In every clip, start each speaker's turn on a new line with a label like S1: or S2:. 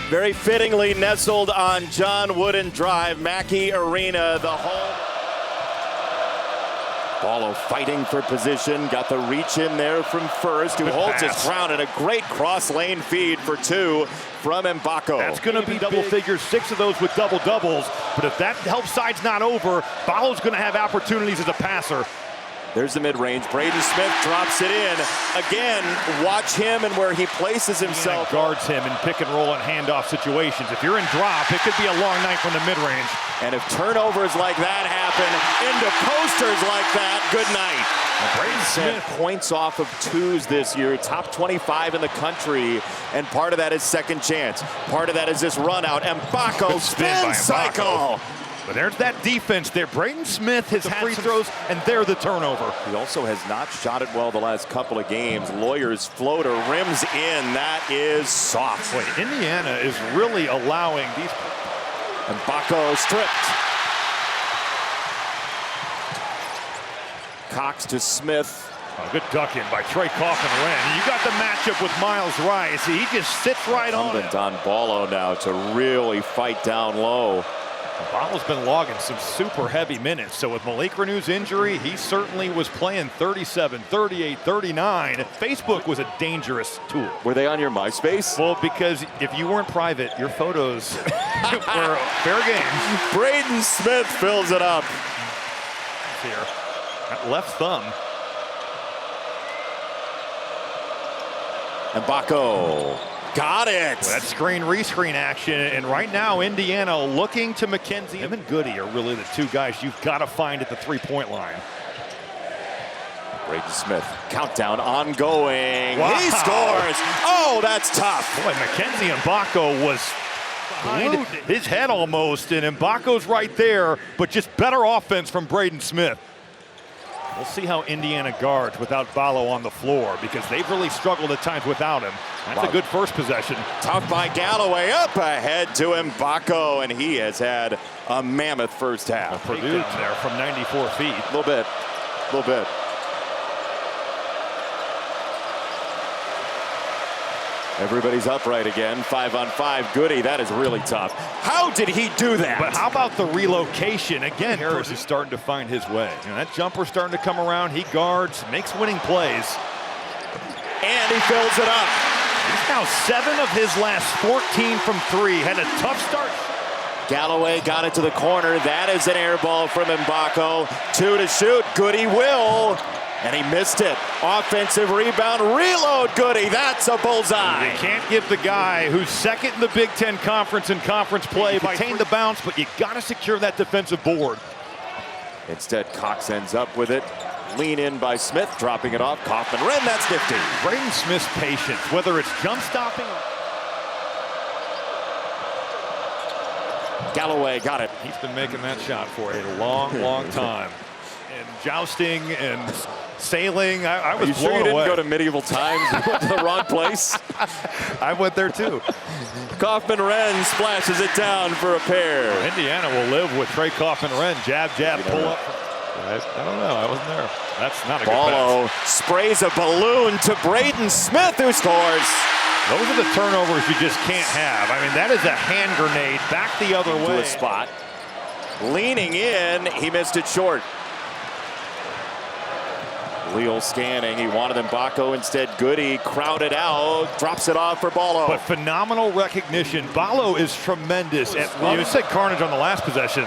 S1: Very fittingly nestled on John Wooden Drive, Mackey Arena, the home. Ballo fighting for position, got the reach in there from first, who holds his ground, and a great cross lane feed for two from Mbako.
S2: That's going to be double figures, 6 of those with double doubles, but if that help side's not over, Ballo's going to have opportunities as a passer.
S1: There's the mid-range. Braden Smith drops it in. Again, watch him and where he places himself.
S2: Guards him in pick and roll and handoff situations. If you're in drop, it could be a long night from the mid-range.
S1: And if turnovers like that happen into posters like that, good night. Braden Smith points off of 2s this year, top 25 in the country, and part of that is second chance. Part of that is this run out. Mbako spin cycle.
S2: But there's that defense there. Braden Smith has had free throws, and they're the turnover.
S1: He also has not shot it well the last couple of games. Lawyer's floater rims in. That is soft.
S2: Boy, Indiana is really allowing these.
S1: Mbako stripped. Cox to Smith.
S2: A good duck in by Trey Coffin-Wren. You got the matchup with Miles Rice. He just sits right on it.
S1: Don Ballo now to really fight down low.
S2: Ballo's been logging some super heavy minutes. So with Malik Renew's injury, he certainly was playing 37, 38, 39. Facebook was a dangerous tool.
S1: Were they on your MySpace?
S2: Well, because if you weren't private, your photos were fair game.
S1: Braden Smith fills it up.
S2: Here, that left thumb.
S1: Mbako. Got it.
S2: Well, that screen rescreen action, and right now Indiana looking to McKenzie. Him and Goody are really the 2 guys you've got to find at the 3-point line.
S1: Braden Smith, countdown ongoing.
S2: Wow.
S1: He scores. Oh, that's tough.
S2: Boy, Mackenzie Mbako was behind his head almost, and Mbako's right there, but just better offense from Braden Smith. We'll see how Indiana guards without Ballo on the floor, because they've really struggled at times without him. That's a good first possession.
S1: Tough by Galloway, up ahead to Mbako, and he has had a mammoth first half.
S2: Purdue there from 94 feet.
S1: A little bit. Everybody's upright again, 5-on-5. Goody, that is really tough. How did he do that?
S2: But how about the relocation? Again, Harris is starting to find his way. You know, that jumper's starting to come around. He guards, makes winning plays.
S1: And he fills it up.
S2: He's now 7 of his last 14 from 3. Had a tough start.
S1: Galloway got it to the corner. That is an air ball from Mbako. 2 to shoot. Goody will. And he missed it. Offensive rebound, reload, Goody. That's a bullseye.
S2: You can't give the guy who's second in the Big Ten Conference in conference play maintain the bounce, but you got to secure that defensive board.
S1: Instead, Cox ends up with it. Lean in by Smith, dropping it off. Coffin-Wren, that's nifty.
S2: Braden Smith's patience, whether it's jump stopping or...
S1: Galloway got it.
S2: He's been making that shot for a long time. And jousting and sailing, I was blown away.
S1: Are you sure you didn't go to medieval times? You went to the wrong place?
S2: I went there too.
S1: Coffin-Wren splashes it down for a pair.
S2: Indiana will live with Trey Coffin-Wren. Jab, pull up. I don't know. I wasn't there. That's not a good pass.
S1: Ballo sprays a balloon to Braden Smith, who scores.
S2: Those are the turnovers you just can't have. I mean, that is a hand grenade back the other way.
S1: To a spot. Leaning in, he missed it short. Leal scanning, he wanted Mbako, instead Goody crowded out, drops it off for Ballo.
S2: But phenomenal recognition. Ballo is tremendous. You said carnage on the last possession.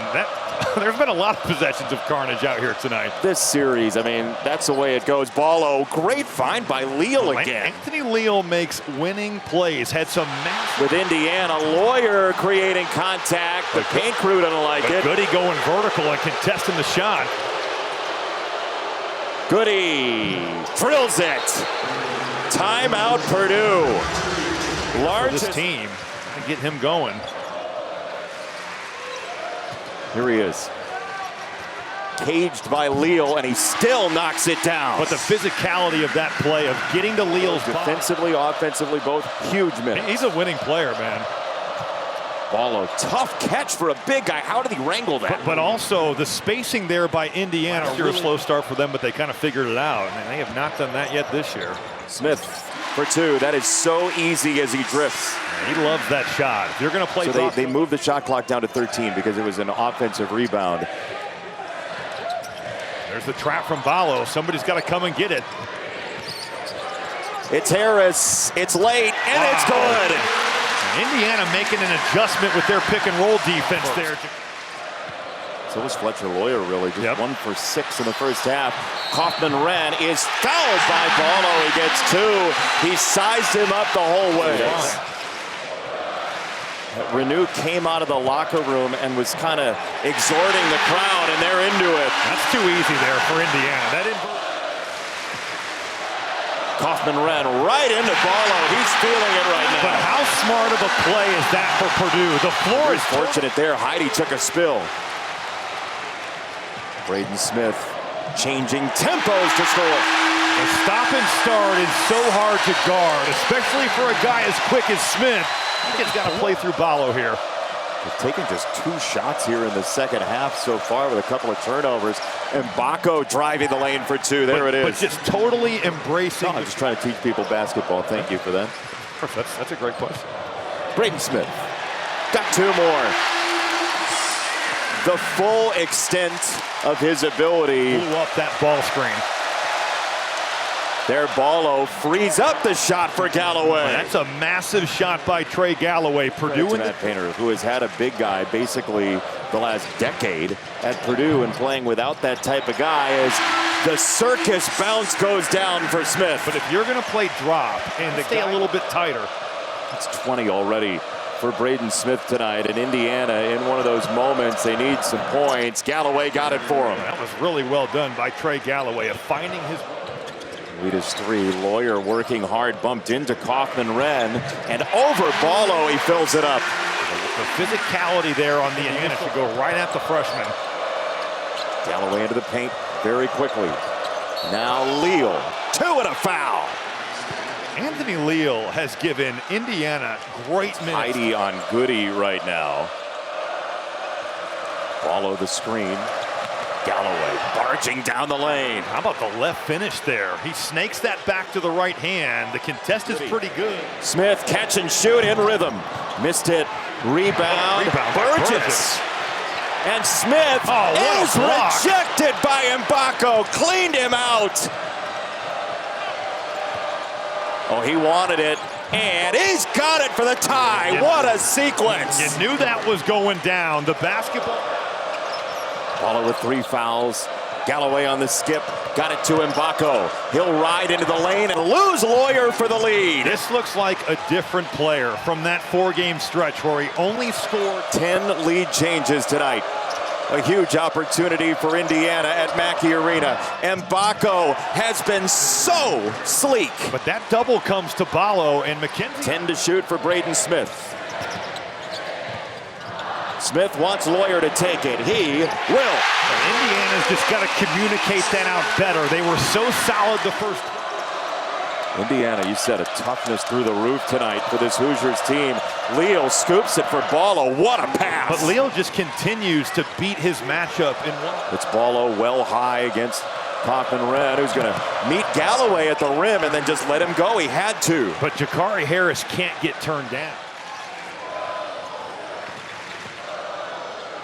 S2: There's been a lot of possessions of carnage out here tonight.
S1: This series, I mean, that's the way it goes. Ballo, great find by Leal again.
S2: Anthony Leal makes winning plays. Had some
S1: with Indiana, Lawyer creating contact. The paint crew doesn't like it.
S2: Goody going vertical and contesting the shot.
S1: Goody drills it. Timeout, Purdue.
S2: Largest this team to get him going.
S1: Here he is. Caged by Leal, and he still knocks it down.
S2: But the physicality of that play of getting to Leal's
S1: defensively, offensively, both huge minutes.
S2: He's a winning player, man.
S1: Ballo, tough catch for a big guy. How did he wrangle that?
S2: But also the spacing there by Indiana. A slow start for them, but they kind of figured it out. And they have not done that yet this year.
S1: Smith for two. That is so easy as he drifts.
S2: He loves that shot. If you're going to play
S1: so they moved the shot clock down to 13 because it was an offensive rebound.
S2: There's the trap from Ballo. Somebody's got to come and get it.
S1: It's Harris. It's late, and it's good.
S2: Indiana making an adjustment with their pick and roll defense there.
S1: So was Fletcher Lawyer, really. Just 1 for 6 in the first half. Kaufman-Renn is fouled by Ballo. He gets 2. He sized him up the whole way. Renew came out of the locker room and was kind of exhorting the crowd, and they're into it.
S2: That's too easy there for Indiana. That
S1: Kaufman-Renn right into Ballo. He's feeling it right now.
S2: But how smart of a play is that for Purdue? The floor is
S1: fortunate there. Heidi took a spill. Braden Smith changing tempos to score.
S2: The stop and start is so hard to guard, especially for a guy as quick as Smith. He's got to play through Ballo here.
S1: They've taken just 2 shots here in the second half so far with a couple of turnovers. And Bacco driving the lane for 2. There it is.
S2: But just totally embracing.
S1: I'm just trying to teach people basketball. Thank you for that.
S2: That's a great question.
S1: Braden Smith got 2 more. The full extent of his ability.
S2: Blew up that ball screen.
S1: There, Ballo frees up the shot for Galloway.
S2: That's a massive shot by Trey Galloway. Purdue
S1: Matt Painter, who has had a big guy basically the last decade at Purdue, and playing without that type of guy as the circus bounce goes down for Smith.
S2: But if you're going to play drop and stay a little bit tighter.
S1: It's 20 already for Braden Smith tonight. And Indiana, in one of those moments, they need some points. Galloway got it for him.
S2: That was really well done by Trey Galloway of finding his...
S1: Lead is 3. Lawyer working hard, bumped into Kaufman-Renn, and over Ballo, he fills it up.
S2: The physicality there on the Indiana should go right at the freshman.
S1: Galloway into the paint very quickly. Now Leal, 2 and a foul.
S2: Anthony Leal has given Indiana great minutes.
S1: Heidi on Goody right now. Follow the screen. Galloway barging down the lane.
S2: How about the left finish there? He snakes that back to the right hand. The contest is pretty good.
S1: Smith catch and shoot in rhythm. Missed it. Rebound. Burgess. And Smith is rejected by Mbako. Cleaned him out. Oh, he wanted it. And he's got it for the tie. What a sequence.
S2: You knew that was going down. The basketball.
S1: Ballo with 3 fouls. Galloway on the skip. Got it to Mbako. He'll ride into the lane and lose Lawyer for the lead.
S2: This looks like a different player from that 4-game stretch where he only scored
S1: 10 lead changes tonight. A huge opportunity for Indiana at Mackey Arena. Mbako has been so sleek.
S2: But that double comes to Ballo and McKenzie.
S1: 10 to shoot for Braden Smith. Smith wants Lawyer to take it. He will.
S2: And Indiana's just got to communicate that out better. They were so solid the first.
S1: Indiana, you said, a toughness through the roof tonight for this Hoosiers team. Leal scoops it for Ballo. What a pass.
S2: But Leal just continues to beat his matchup in one.
S1: It's Ballo well high against Kaufman-Renn, who's going to meet Galloway at the rim and then just let him go. He had to.
S2: But Jakari Harris can't get turned down.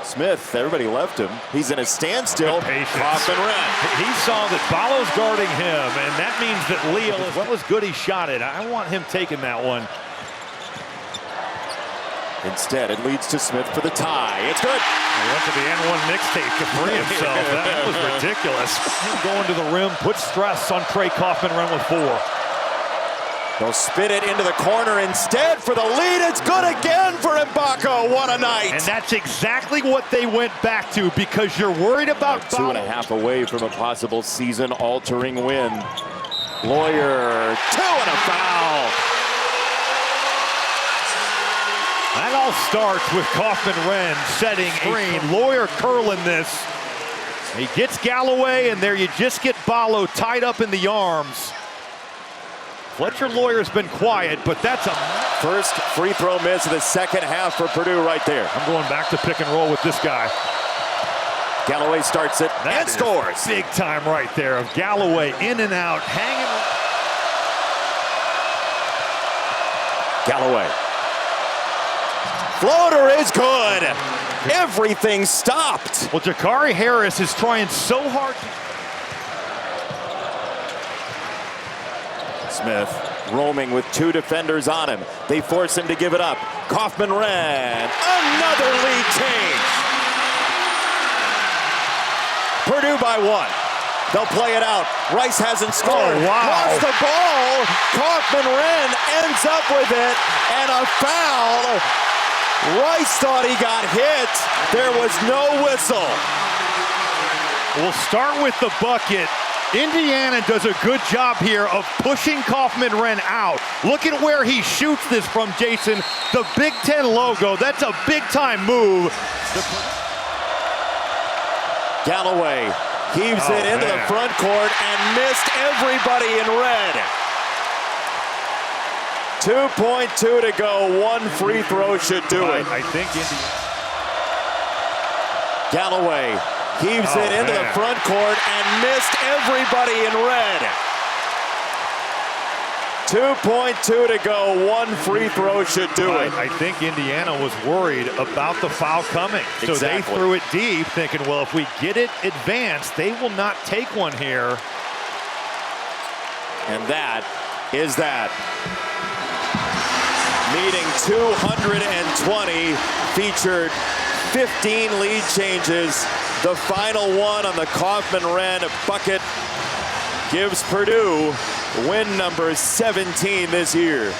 S1: Smith, everybody left him. He's in a standstill. Kaufman-Renn.
S2: He saw that Ballo's guarding him, and that means that Leal, as well as Goody, shot it. I want him taking that one.
S1: Instead, it leads to Smith for the tie. It's good.
S2: He went to the N1 mixtape to free himself. That was ridiculous. Going to the rim, put stress on Trey Kaufman-Renn with 4.
S1: They'll spin it into the corner instead for the lead. It's good again for Mbako. What a night.
S2: And that's exactly what they went back to, because you're worried about
S1: 2.5 away from a possible season-altering win. Lawyer, 2 and a foul.
S2: That all starts with Kaufman-Renn setting screen. Lawyer curling this. He gets Galloway, and there you just get Ballo tied up in the arms. Fletcher Lawyer's been quiet, but that's a
S1: first free throw miss of the second half for Purdue right there.
S2: I'm going back to pick and roll with this guy.
S1: Galloway starts it and scores.
S2: Big time right there of Galloway in and out, hanging.
S1: Galloway. Floater is good. Everything stopped.
S2: Well, Jakari Harris is trying so hard.
S1: Smith roaming with two defenders on him. They force him to give it up. Kaufman-Renn, another lead change. Purdue by 1. They'll play it out. Rice hasn't scored.
S2: Oh, wow.
S1: Lost the ball. Kaufman-Renn ends up with it, and a foul. Rice thought he got hit. There was no whistle.
S2: We'll start with the bucket. Indiana does a good job here of pushing Kaufman-Renn out. Look at where he shoots this from, Jason. The Big Ten logo, that's a big-time move.
S1: Galloway heaves it into the front court and missed everybody in red. 2.2 to go. One free throw should do it.
S2: I think
S1: Galloway heaves it into the front court and missed everybody in red. 2.2 to go. One free throw should do it.
S2: I think Indiana was worried about the foul coming. So they threw it deep, thinking, well, if we get it advanced, they will not take one here.
S1: And that is that. Meeting 220, featured 15 lead changes. The final one on the Kaufman-Renn bucket gives Purdue win number 17 this year.